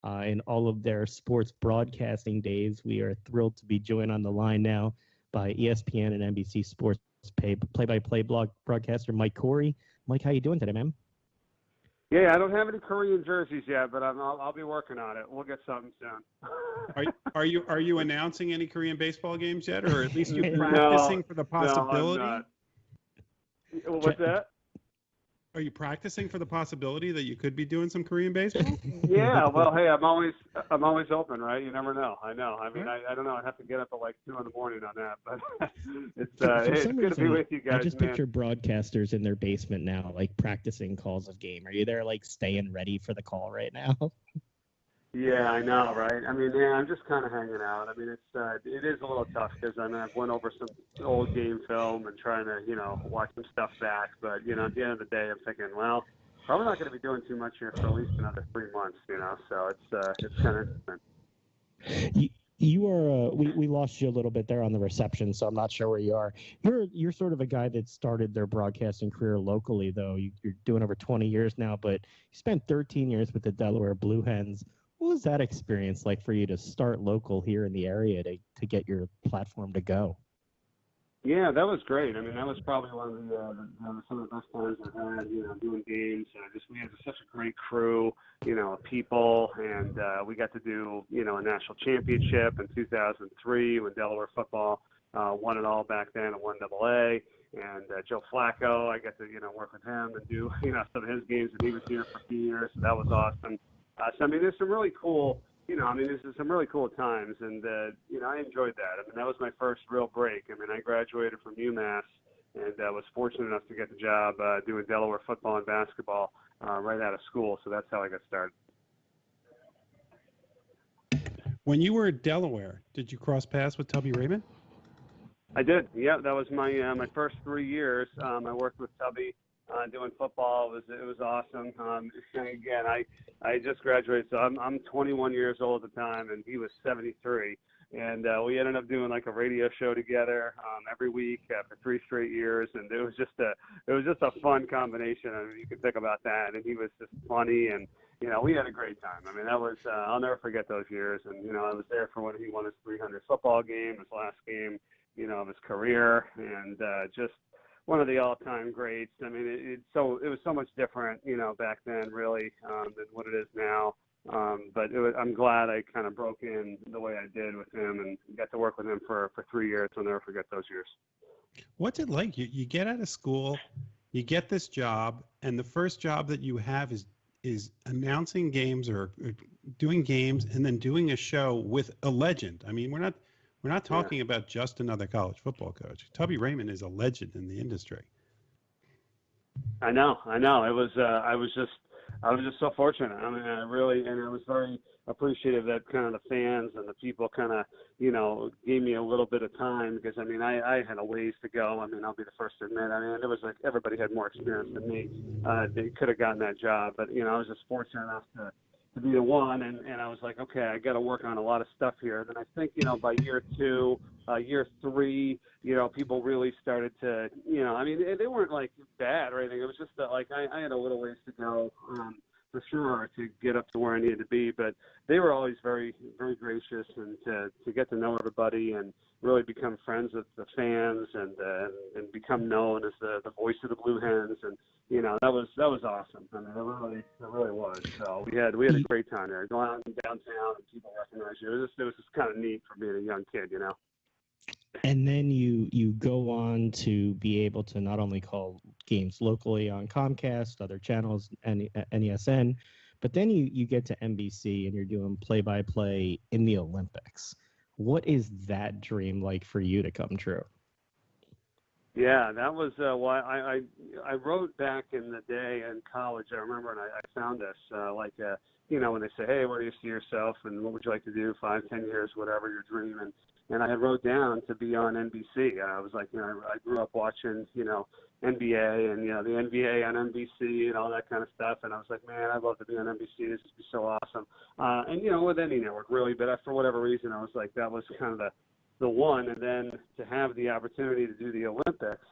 in all of their sports broadcasting days. We are thrilled to be joined on the line now by ESPN and NBC Sports play-by-play broadcaster Mike Corey. Mike, how you doing today, man? Yeah, I don't have any Korean jerseys yet, but I'll be working on it. We'll get something soon. Are you announcing any Korean baseball games yet, or at least you practicing for the possibility? No, I'm not. What's that? Are you practicing for the possibility that you could be doing some Korean baseball? Yeah, well, hey, I'm always open, right? You never know. I know. I mean, I don't know. I'd have to get up at like 2 in the morning on that, but it's good to be with you guys. I just picture broadcasters in their basement now, like practicing calls of game. Are you there, like staying ready for the call right now? Yeah, I know, right? I mean, yeah, I'm just kind of hanging out. I mean, it is a little tough because I've went over some old game film and trying to, watch some stuff back. But, at the end of the day, I'm thinking, well, probably not going to be doing too much here for at least another 3 months, So it's kind of interesting. You are we lost you a little bit there on the reception, so I'm not sure where you are. You're sort of a guy that started their broadcasting career locally, though. You're doing over 20 years now, but you spent 13 years with the Delaware Blue Hens. What was that experience like for you to start local here in the area to get your platform to go? Yeah, that was great. I mean, that was probably one of some of the best times I've had, doing games. We had such a great crew, of people, and we got to do, a national championship in 2003 when Delaware football won it all back then at 1AA. And Joe Flacco, I got to, work with him and do, some of his games, and he was here for a few years, so that was awesome. So, I mean, there's some really cool, this is some really cool times, and, I enjoyed that. I mean, that was my first real break. I mean, I graduated from UMass and was fortunate enough to get the job doing Delaware football and basketball right out of school, so that's how I got started. When you were at Delaware, did you cross paths with Tubby Raymond? I did. Yeah, that was my first 3 years. I worked with Tubby doing football. It was awesome. Again, I just graduated, so I'm 21 years old at the time, and he was 73. And we ended up doing like a radio show together every week for 3 straight years, and it was just a fun combination. I mean, you can think about that. And he was just funny, and we had a great time. I mean, that was I'll never forget those years. And I was there for when he won his 300th football game, his last game, of his career, and just one of the all-time greats. I mean, it was so much different, back then, really, than what it is now. But I'm glad I kind of broke in the way I did with him and got to work with him for 3 years. I'll never forget those years. What's it like? You get out of school, you get this job, and the first job that you have is announcing games or doing games and then doing a show with a legend. I mean, we're not talking about just another college football coach. Tubby Raymond is a legend in the industry. I know. It was. I was just so fortunate. I mean, I was very appreciative that kind of the fans and the people kind of, gave me a little bit of time because, I mean, I had a ways to go. I mean, I'll be the first to admit. I mean, it was like everybody had more experience than me. They could have gotten that job, but I was just fortunate enough to be the one, and I was like, okay, I got to work on a lot of stuff here. Then I think, by year 2, year 3, people really started to, I mean, they weren't like bad or anything. It was just that like I had a little ways to go for sure to get up to where I needed to be, but they were always very, very gracious and to get to know everybody and really become friends with the fans and become known as the voice of the Blue Hens. And, that was awesome. I mean, it really was. So we had a great time there. Going out downtown and people recognize you. It was just kind of neat for being a young kid, And then you go on to be able to not only call games locally on Comcast, other channels, and NESN, but then you get to NBC and you're doing play-by-play in the Olympics. What is that dream like for you to come true? Yeah, that was why I wrote back in the day in college. I remember, and I found this when they say, hey, where do you see yourself and what would you like to do 5, 10 years, whatever your dream. And I had wrote down to be on NBC. I was like, I grew up watching, NBA and, the NBA on NBC and all that kind of stuff. And I was like, man, I'd love to be on NBC. This would be so awesome. And, with any network, really. But for whatever reason, I was like, that was kind of the one. And then to have the opportunity to do the Olympics,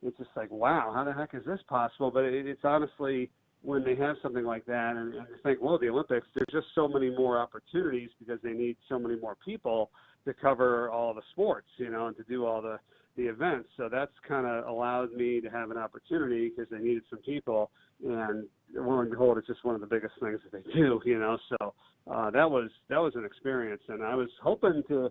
it's just like, wow, how the heck is this possible? But it's honestly, when they have something like that, and you think, well, the Olympics, there's just so many more opportunities because they need so many more people to cover all the sports, and to do all the events. So that's kind of allowed me to have an opportunity because they needed some people, and lo and behold, it's just one of the biggest things that they do, So that was an experience, and I was hoping to,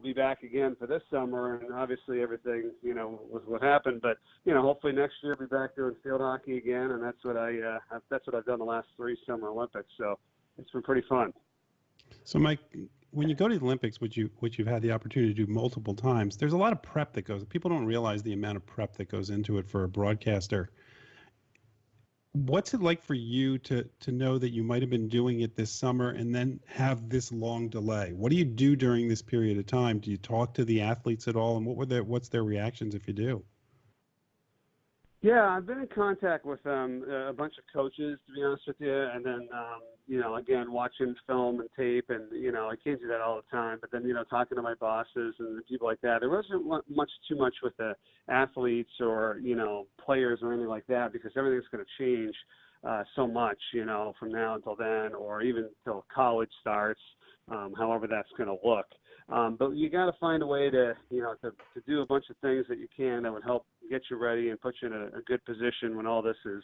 be back again for this summer, and obviously everything, was what happened. But hopefully next year I'll be back doing field hockey again, and that's what I've done the last 3 Summer Olympics. So it's been pretty fun. So, Mike, when you go to the Olympics, which you've had the opportunity to do multiple times, there's a lot of prep that goes. People don't realize the amount of prep that goes into it for a broadcaster. What's it like for you to know that you might have been doing it this summer and then have this long delay? What do you do during this period of time? Do you talk to the athletes at all, and what's their reactions if you do? Yeah, I've been in contact with a bunch of coaches, to be honest with you, and then again, watching film and tape, and I can't do that all the time, but then talking to my bosses and people like that. There wasn't too much with the athletes or players or anything like that, because everything's going to change so much, from now until then, or even until college starts, however that's going to look. But you got to find a way to do a bunch of things that you can that would help get you ready and put you in a good position when all this is,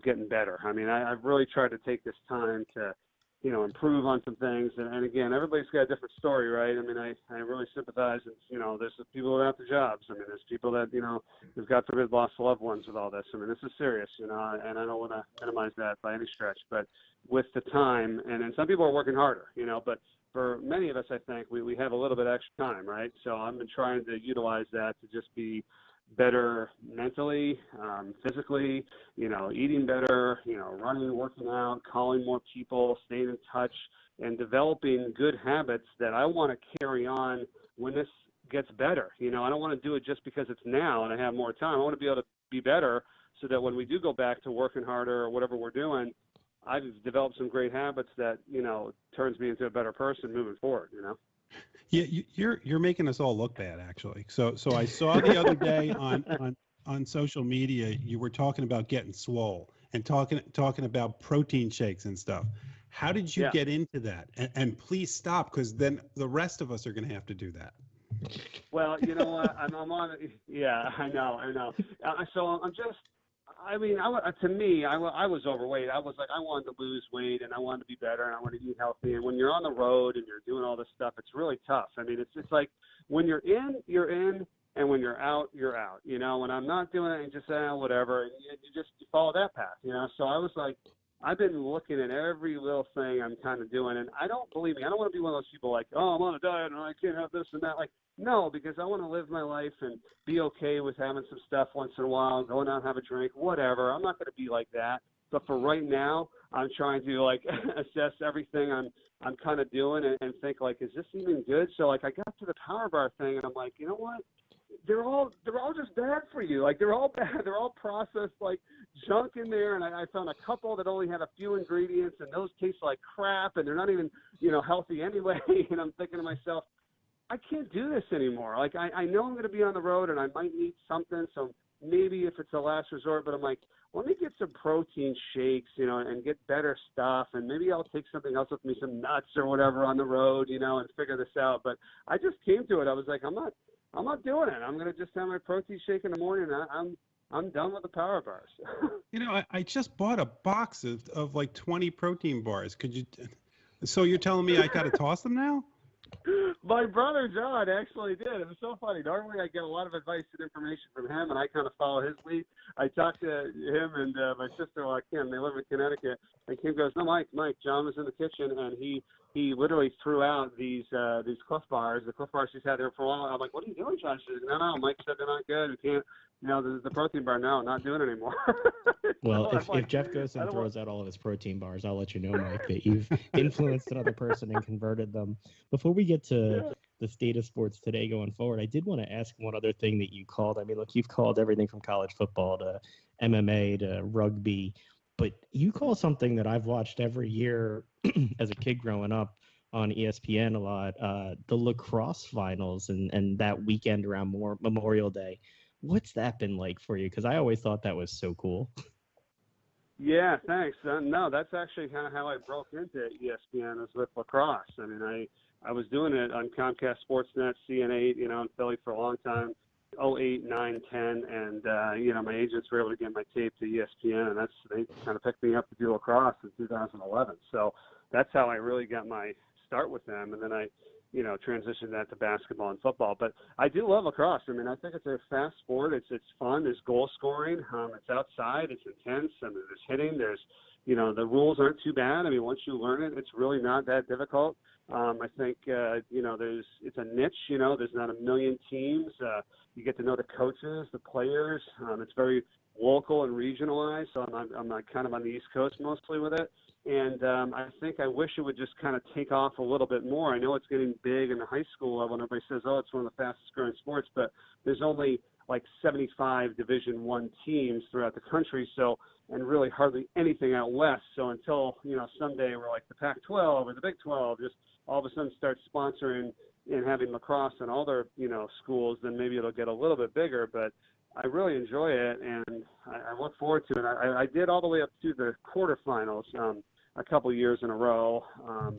getting better. I mean, I've really tried to take this time to, improve on some things. And again, everybody's got a different story, right? I mean, I really sympathize. And, there's people who have their jobs. I mean, there's people that, who've God forbid lost loved ones with all this. I mean, this is serious, and I don't want to minimize that by any stretch. But with the time, and some people are working harder, but for many of us, I think we have a little bit extra time, right? So I've been trying to utilize that to just be better mentally, physically, eating better, running, working out, calling more people, staying in touch, and developing good habits that I want to carry on when this gets better. I don't want to do it just because it's now and I have more time. I want to be able to be better so that when we do go back to working harder or whatever we're doing, I've developed some great habits that, turns me into a better person moving forward, Yeah, you're making us all look bad, actually. So I saw the other day on social media, you were talking about getting swole and talking about protein shakes and stuff. How did you get into that? And please stop, because then the rest of us are going to have to do that. Well, you know what? I'm on it. Yeah, I know. So I'm just. I mean, to me, I was overweight. I was like, I wanted to lose weight and I wanted to be better and I wanted to eat healthy. And when you're on the road and you're doing all this stuff, it's really tough. I mean, it's like when you're in, and when you're out, you're out. When I'm not doing it, and just whatever, and you follow that path. So I was like, I've been looking at every little thing I'm kind of doing, and I don't want to be one of those people like, oh, I'm on a diet and I can't have this and that. Like, no, because I want to live my life and be okay with having some stuff once in a while, going out and have a drink, whatever. I'm not going to be like that. But for right now, I'm trying to assess everything I'm kind of doing and think like, is this even good? So I got to the Power Bar thing and I'm like, you know what? They're all just bad for you. Like they're all bad. They're all processed junk in there. And I found a couple that only had a few ingredients and those taste like crap and they're not even, healthy anyway. And I'm thinking to myself, I can't do this anymore. I know I'm going to be on the road and I might need something. So maybe if it's a last resort, but I'm like, let me get some protein shakes, and get better stuff. And maybe I'll take something else with me, some nuts or whatever on the road, and figure this out. But I just came to it. I was like, I'm not doing it. I'm going to just have my protein shake in the morning. I'm done with the Power Bars. I just bought a box of like 20 protein bars. So you're telling me I got to toss them now? My brother John actually did. It was so funny. Normally I get a lot of advice and information from him, and I kind of follow his lead. I talked to him and my sister-in-law, Kim. They live in Connecticut. And Kim goes, no, Mike, John was in the kitchen, and he literally threw out these Cliff Bars, the Cliff Bars she's had there for a while. I'm like, what are you doing, John? She says, no, Mike said they're not good. We can't, the protein bar, no, not doing it anymore. Well, if Jeff goes and throws out all of his protein bars, I'll let you know, Mike, that you've influenced another person and converted them. Before we get to the state of sports today going forward, I did want to ask one other thing that you called. I mean, look, you've called everything from college football to MMA to rugby, but you call something that I've watched every year as a kid growing up on ESPN a lot, the lacrosse finals and that weekend around Memorial Day. What's that been like for you? Because I always thought that was so cool. Yeah, thanks. No, that's actually kind of how I broke into ESPN, is with lacrosse. I mean, I was doing it on Comcast Sportsnet, CN8, in Philly for a long time, '08, '09, '10, and my agents were able to get my tape to ESPN, and they kind of picked me up to do lacrosse in 2011. So that's how I really got my start with them, and then I transitioned that to basketball and football. But I do love lacrosse. I mean, I think it's a fast sport. It's fun. There's goal scoring. It's outside. It's intense. I mean, there's hitting. There's, the rules aren't too bad. I mean, once you learn it, it's really not that difficult. I think, it's a niche. There's not a million teams. You get to know the coaches, the players. It's very local and regionalized. So I'm kind of on the East Coast mostly with it. And I think I wish it would just kind of take off a little bit more. I know it's getting big in the high school level, and everybody says, oh, it's one of the fastest growing sports, but there's only like 75 Division I teams throughout the country, and really hardly anything out west. So until, someday we're like the Pac-12 or the Big 12, just all of a sudden start sponsoring and having lacrosse in all their, schools, then maybe it'll get a little bit bigger. But I really enjoy it, and I look forward to it. I did all the way up to the quarterfinals a couple years in a row.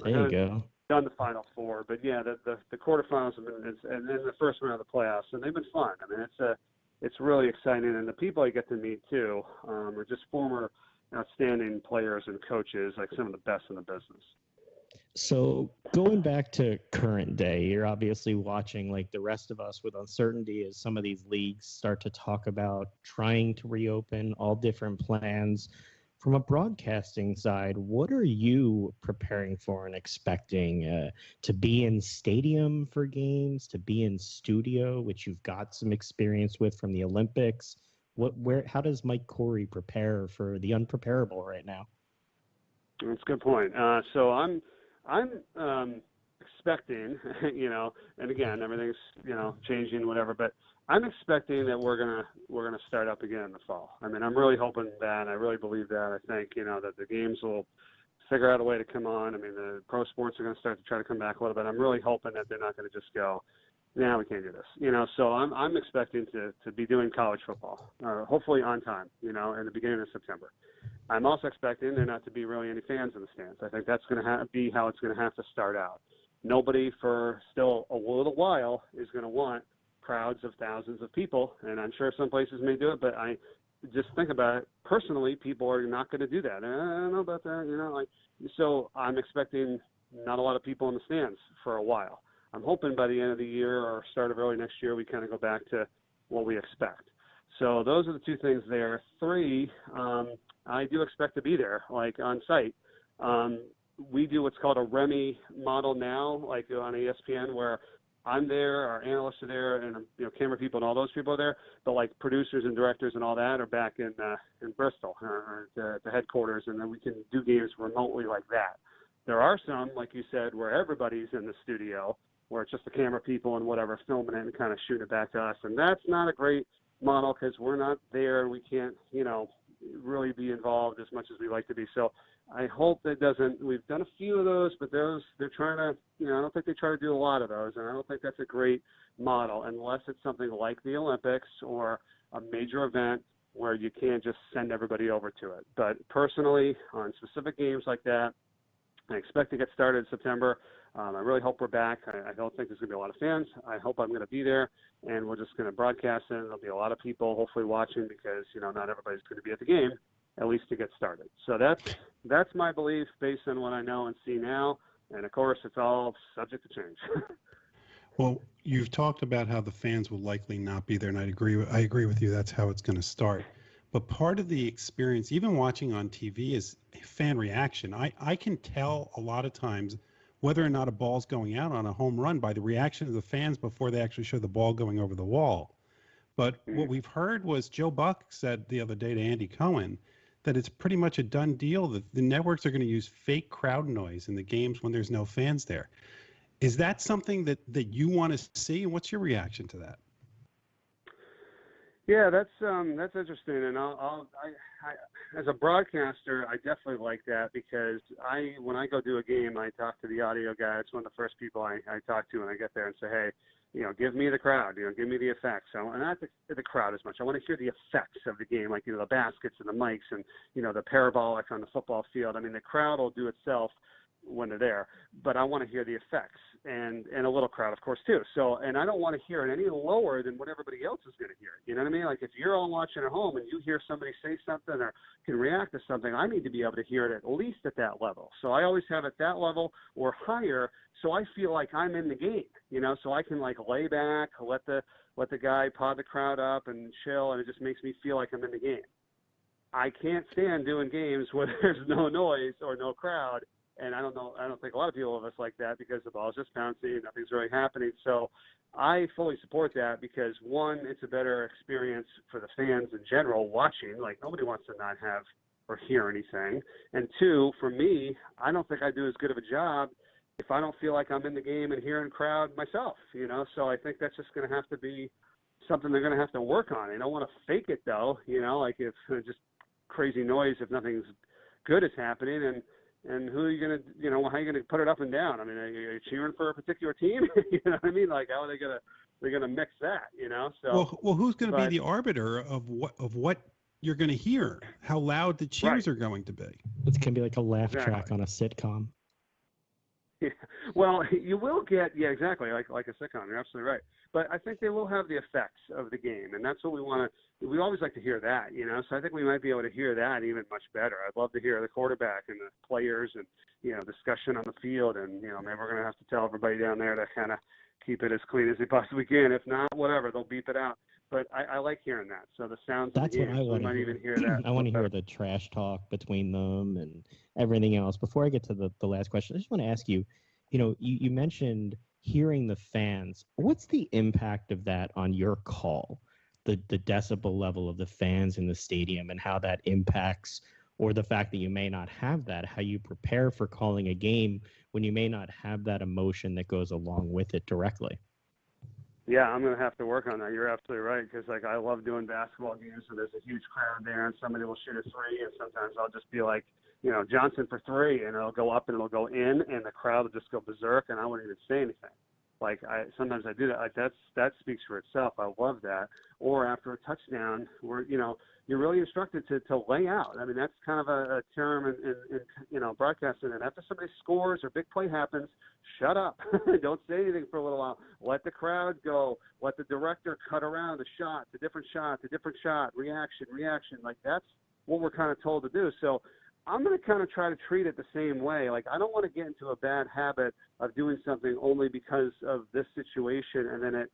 There you go. Done the Final Four, but yeah, the quarterfinals have been, and then the first round of the playoffs, and they've been fun. I mean, it's really exciting, and the people I get to meet too are just former outstanding players and coaches, like some of the best in the business. So going back to current day, you're obviously watching, like the rest of us, with uncertainty as some of these leagues start to talk about trying to reopen, all different plans. From a broadcasting side, what are you preparing for and expecting to be in stadium for games, to be in studio, which you've got some experience with from the Olympics? How does Mike Corey prepare for the unpreparable right now? That's a good point. So I'm expecting, and again, everything's, changing, whatever, but I'm expecting that we're gonna start up again in the fall. I mean, I'm really hoping that. I really believe that. I think, that the games will figure out a way to come on. I mean, the pro sports are going to start to try to come back a little bit. I'm really hoping that they're not going to just go, we can't do this. So I'm expecting to be doing college football, hopefully on time, in the beginning of September. I'm also expecting there not to be really any fans in the stands. I think that's going to be how it's going to have to start out. Nobody for still a little while is going to want crowds of thousands of people, and I'm sure some places may do it, but I just think about it personally, people are not going to do that. I don't know about that, so I'm expecting not a lot of people in the stands for a while. I'm hoping by the end of the year or start of early next year, we kind of go back to what we expect. So those are the two things there. 3, I do expect to be there, like on site. We do what's called a REMI model now, like on ESPN, where I'm there, our analysts are there, and camera people and all those people are there. But like producers and directors and all that are back in Bristol or the headquarters, and then we can do games remotely like that. There are some, like you said, where everybody's in the studio, where it's just the camera people and whatever filming it and kind of shooting it back to us, and that's not a great model because we're not there. We can't, really be involved as much as we like to be. So I hope that doesn't. We've done a few of those, but they're trying to, I don't think they try to do a lot of those, and I don't think that's a great model unless it's something like the Olympics or a major event where you can't just send everybody over to it. But personally, on specific games like that, I expect to get started in September. I really hope we're back. I don't think there's going to be a lot of fans. I hope I'm going to be there, and we're just going to broadcast it. There'll be a lot of people hopefully watching because, not everybody's going to be at the game, at least to get started. So that's my belief based on what I know and see now. And, of course, it's all subject to change. Well, you've talked about how the fans will likely not be there, and I agree with you. That's how it's going to start. But part of the experience, even watching on TV, is fan reaction. I can tell a lot of times whether or not a ball's going out on a home run by the reaction of the fans before they actually show the ball going over the wall. But what we've heard was Joe Buck said the other day to Andy Cohen that it's pretty much a done deal that the networks are going to use fake crowd noise in the games when there's no fans there. Is that something that you want to see, and what's your reaction to that? Yeah, that's interesting, and I as a broadcaster, I definitely like that because when I go do a game, I talk to the audio guy. It's one of the first people I talk to when I get there and say, hey, give me the crowd, give me the effects. And not the crowd as much. I want to hear the effects of the game, like, the baskets and the mics and, the parabolic on the football field. I mean, the crowd will do itself when they're there, but I want to hear the effects and a little crowd, of course, too. So, and I don't want to hear it any lower than what everybody else is going to hear. You know what I mean? Like, if you're all watching at home and you hear somebody say something or can react to something, I need to be able to hear it at least at that level. So I always have it that level or higher, so I feel like I'm in the game, so I can, like, lay back, let the guy pod the crowd up and chill, and it just makes me feel like I'm in the game. I can't stand doing games where there's no noise or no crowd. And I don't think a lot of people of us like that, because the ball's just bouncing, nothing's really happening. So I fully support that, because, one, it's a better experience for the fans in general watching. Like, nobody wants to not have or hear anything. And two, for me, I don't think I do as good of a job if I don't feel like I'm in the game and hearing crowd myself, So I think that's just going to have to be something they're going to have to work on. I don't want to fake it, though, like if just crazy noise if nothing's good is happening. And who are you going to, how are you going to put it up and down? I mean, are you cheering for a particular team? You know what I mean? Like, how are they're going to mix that, So, well, who's going to be the arbiter of what you're going to hear? How loud the cheers are going to be? It's going to be like a laugh track on a sitcom. Yeah. Well, you will get, exactly, like a sitcom. You're absolutely right. But I think they will have the effects of the game, and that's what we want to. We always like to hear that, So I think we might be able to hear that even much better. I'd love to hear the quarterback and the players and discussion on the field, and maybe we're going to have to tell everybody down there to kind of keep it as clean as they possibly can. If not, whatever, they'll beep it out. But I like hearing that. So the sounds That's of the game, what I want we might even hear that. I want to hear the trash talk between them and everything else. Before I get to the last question, I just want to ask you, you mentioned hearing the fans. What's the impact of that on your call? The decibel level of the fans in the stadium and how that impacts, or the fact that you may not have that, how you prepare for calling a game when you may not have that emotion that goes along with it directly. Yeah, I'm going to have to work on that. You're absolutely right, because, like, I love doing basketball games where there's a huge crowd there and somebody will shoot a three, and sometimes I'll just be like, Johnson for three, and it'll go up and it'll go in, and the crowd will just go berserk, and I won't even say anything. Like, sometimes I do that. Like, that speaks for itself. I love that. Or after a touchdown, where you're really instructed to lay out. I mean, that's kind of a term in broadcasting. And after somebody scores or big play happens, shut up. Don't say anything for a little while. Let the crowd go. Let the director cut around the different shot, reaction. Like, that's what we're kind of told to do. So I'm going to kind of try to treat it the same way. Like, I don't want to get into a bad habit of doing something only because of this situation, and then it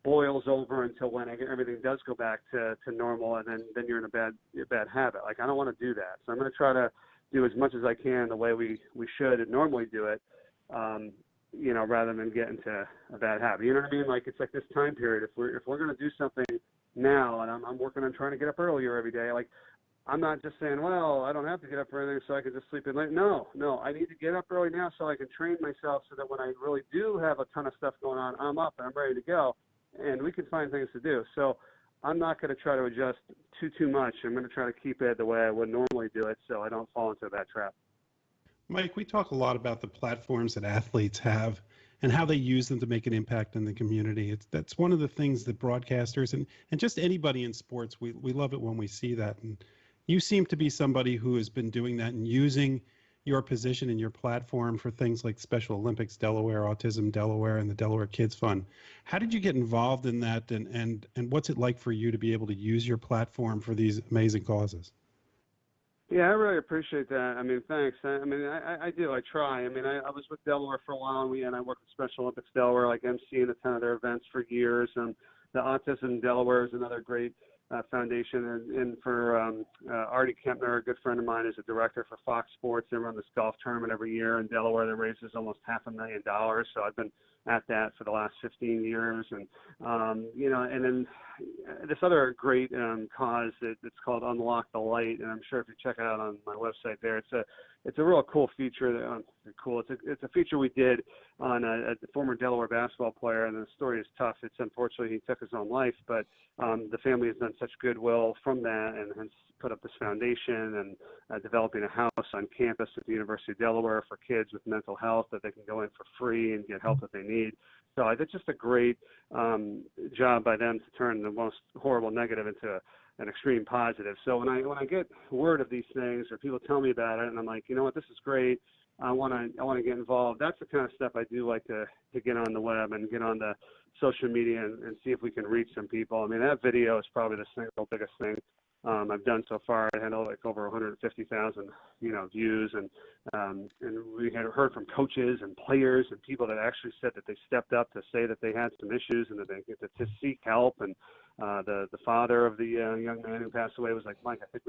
boils over until when everything does go back to normal, and then you're in a bad habit. Like, I don't want to do that. So I'm going to try to do as much as I can the way we should and normally do it, rather than get into a bad habit. You know what I mean? Like, it's like this time period. If we're going to do something now, and I'm working on trying to get up earlier every day, like, I'm not just saying, well, I don't have to get up for anything so I can just sleep in late. No, I need to get up early now so I can train myself so that when I really do have a ton of stuff going on, I'm up and I'm ready to go, and we can find things to do. So I'm not going to try to adjust too much. I'm going to try to keep it the way I would normally do it so I don't fall into that trap. Mike, we talk a lot about the platforms that athletes have and how they use them to make an impact in the community. That's one of the things that broadcasters and just anybody in sports, we love it when we see that. And you seem to be somebody who has been doing that and using your position and your platform for things like Special Olympics Delaware, Autism Delaware, and the Delaware Kids Fund. How did you get involved in that, and what's it like for you to be able to use your platform for these amazing causes? Yeah, I really appreciate that. I mean, thanks. I do. I try. I mean, I was with Delaware for a while, and I worked with Special Olympics Delaware, like emceeing a ton of their events for years. And the Autism Delaware is another great foundation, and for Artie Kempner, a good friend of mine, is a director for Fox Sports. They run this golf tournament every year in Delaware that raises almost $500,000. So I've been at that for the last 15 years, and and then this other great cause it's called Unlock the Light, and I'm sure if you check it out on my website there, it's a real cool feature. It's a feature we did on a former Delaware basketball player, and the story is tough. It's unfortunately he took his own life, but the family has done such goodwill from that, and hence put up this foundation and developing a house on campus at the University of Delaware for kids with mental health that they can go in for free and get help that they need. So I did just a great job by them to turn the most horrible negative into an extreme positive. So when I get word of these things or people tell me about it, and I'm like, you know what, this is great. I want to get involved. That's the kind of stuff I do like to get on the web and get on the social media and see if we can reach some people. I mean, that video is probably the single biggest thing I've done so far. I had like over 150,000, views, and we had heard from coaches and players and people that actually said that they stepped up to say that they had some issues and that they get to seek help. And the father of the young man who passed away was like, Mike, I think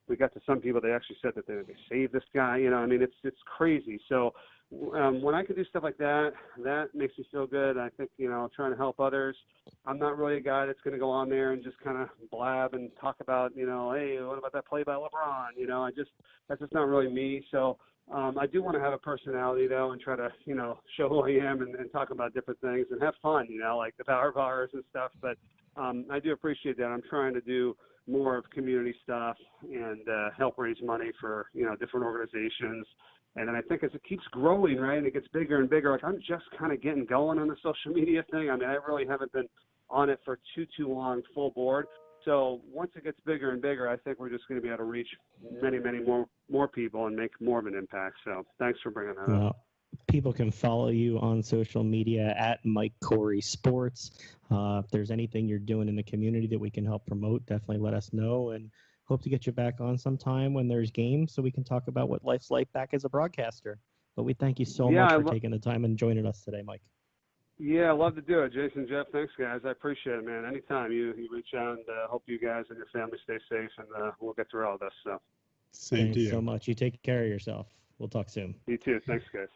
we got to some people. They actually said that they saved this guy. I mean, it's crazy. So when I can do stuff like that, that makes me feel good. I think, trying to help others. I'm not really a guy that's going to go on there and just kind of blab and talk about, hey, what about that play by LeBron? That's just not really me. So I do want to have a personality, though, and try to, show who I am and talk about different things and have fun, like the power bars and stuff. But I do appreciate that. I'm trying to do more of community stuff and help raise money for, different organizations. And then I think as it keeps growing, right, and it gets bigger and bigger, like I'm just kind of getting going on the social media thing. I mean, I really haven't been on it for too long, full board. So once it gets bigger and bigger, I think we're just going to be able to reach many, many more people and make more of an impact. So thanks for bringing that up. People can follow you on social media at Mike Corey Sports. If there's anything you're doing in the community that we can help promote, definitely let us know. And hope to get you back on sometime when there's games so we can talk about what life's like back as a broadcaster. But we thank you so much for taking the time and joining us today, Mike. Yeah, I love to do it. Jason, Jeff, thanks, guys. I appreciate it, man. Anytime you reach out, and hope you guys and your family stay safe, and we'll get through all this. So. Same to you. Thanks so much. You take care of yourself. We'll talk soon. You too. Thanks, guys.